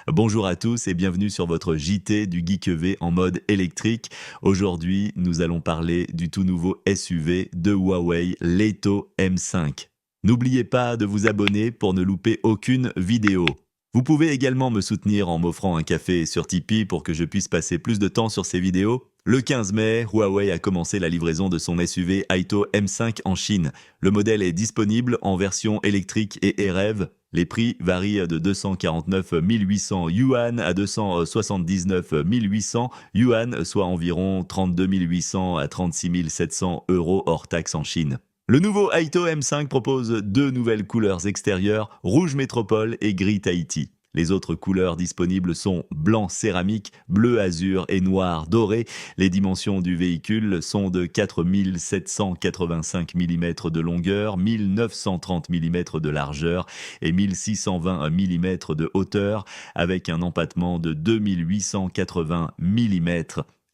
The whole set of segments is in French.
Bonjour à tous et bienvenue sur votre JT du Geek EV en mode électrique. Aujourd'hui, nous allons parler du tout nouveau SUV de Huawei, l'Ato M5. N'oubliez pas de vous abonner pour ne louper aucune vidéo. Vous pouvez également me soutenir en m'offrant un café sur Tipeee pour que je puisse passer plus de temps sur ces vidéos. Le 15 mai, Huawei a commencé la livraison de son SUV Aito M5 en Chine. Le modèle est disponible en version électrique et REV. Les prix varient de 249 800 yuan à 279 800 yuan, soit environ 32 800 à 36 700 euros hors taxe en Chine. Le nouveau Aito M5 propose deux nouvelles couleurs extérieures, rouge métropole et gris Tahiti. Les autres couleurs disponibles sont blanc céramique, bleu azur et noir doré. Les dimensions du véhicule sont de 4785 mm de longueur, 1930 mm de largeur et 1620 mm de hauteur, avec un empattement de 2880 mm.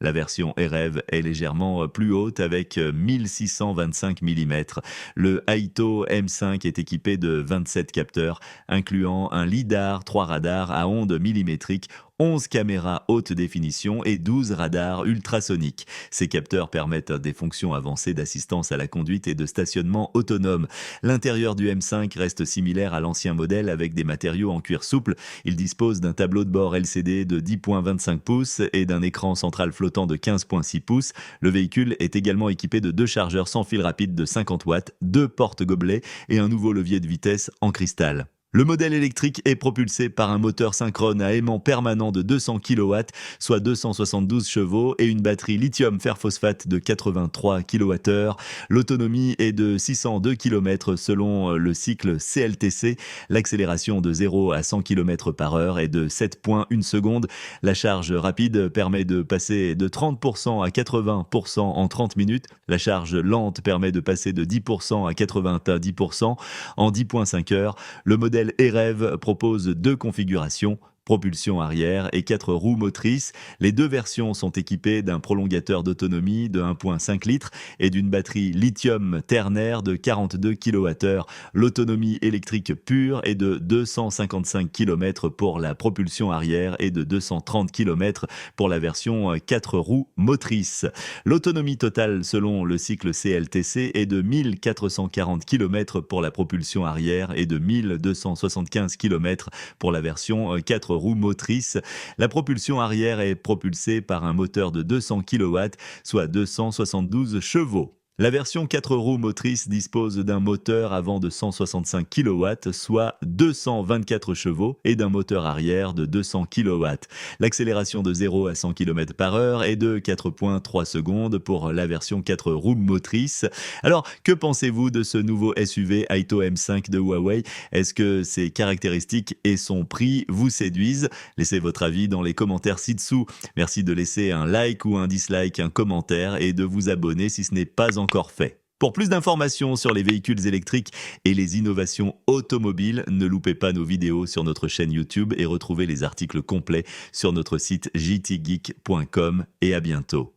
La version REV est légèrement plus haute avec 1625 mm. Le Aito M5 est équipé de 27 capteurs, incluant un lidar, 3 radars à ondes millimétriques, 11 caméras haute définition et 12 radars ultrasoniques. Ces capteurs permettent des fonctions avancées d'assistance à la conduite et de stationnement autonome. L'intérieur du M5 reste similaire à l'ancien modèle avec des matériaux en cuir souple. Il dispose d'un tableau de bord LCD de 10,25 pouces et d'un écran central flottant de 15,6 pouces. Le véhicule est également équipé de deux chargeurs sans fil rapide de 50 watts, deux portes gobelets et un nouveau levier de vitesse en cristal. Le modèle électrique est propulsé par un moteur synchrone à aimant permanent de 200 kW, soit 272 chevaux, et une batterie lithium fer phosphate de 83 kWh. L'autonomie est de 602 km selon le cycle CLTC. L'accélération de 0 à 100 km/h est de 7,1 secondes. La charge rapide permet de passer de 30% à 80% en 30 minutes. La charge lente permet de passer de 10% à 90% en 10,5 heures. Le modèle REV propose deux configurations, propulsion arrière et 4 roues motrices. Les deux versions sont équipées d'un prolongateur d'autonomie de 1,5 litres et d'une batterie lithium ternaire de 42 kWh. L'autonomie électrique pure est de 255 km pour la propulsion arrière et de 230 km pour la version 4 roues motrices. L'autonomie totale selon le cycle CLTC est de 1440 km pour la propulsion arrière et de 1275 km pour la version 4 roues motrices. La propulsion arrière est propulsée par un moteur de 200 kW, soit 272 chevaux. La version 4 roues motrices dispose d'un moteur avant de 165 kW, soit 224 chevaux, et d'un moteur arrière de 200 kW. L'accélération de 0 à 100 km/h est de 4,3 secondes pour la version 4 roues motrices. Alors, que pensez-vous de ce nouveau SUV Aito M5 de Huawei? Est-ce que ses caractéristiques et son prix vous séduisent? Laissez votre avis dans les commentaires ci-dessous. Merci de laisser un like ou un dislike, un commentaire et de vous abonner si ce n'est pas encore fait. Pour plus d'informations sur les véhicules électriques et les innovations automobiles, ne loupez pas nos vidéos sur notre chaîne YouTube et retrouvez les articles complets sur notre site jtgeek.com et à bientôt.